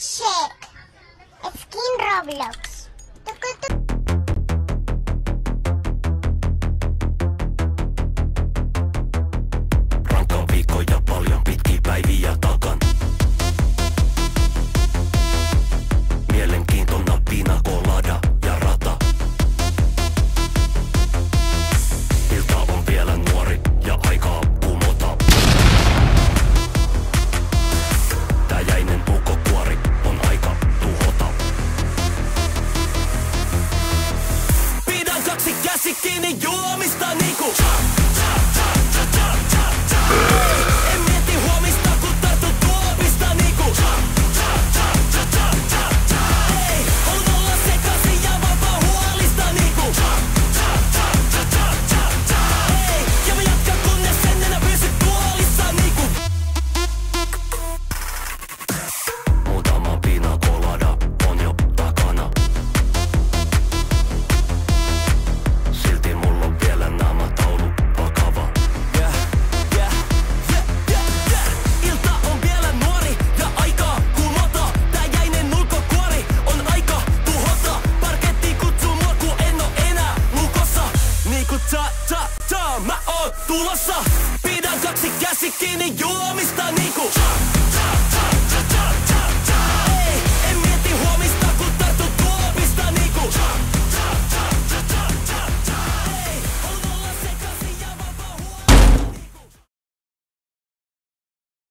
share. Skin Roblox. Rankka viikko ja paljon pitkiä päiviä takan. Mielenkiintona pina colada ja rata. Ilta on vielä nuori ja aikaa kumota. Tää jäinen puukkokuori on aika tuhota. Pidän kaksi käsi kiinni juomista niinku. En mieti huomista kun tartun tuopista niinku. Ei, haluan olla sekaisin ja vapaa huolista niinku. Ei, ja mä jatkan kunnes en enää pysy tuolissa niinku. Muutama pina colada on jo takana. Silti mulla on vielä naamataulu vakava. Ilta on vielä nuori ja aikaa kumota. Tää jäinen ulkokuori on aika tuhota. Parketti kutsuu mua ku en oo enää lukossa. Niinku ta, mä oon tulossa. Pidän kaksi käsi kiinni juomista niinku.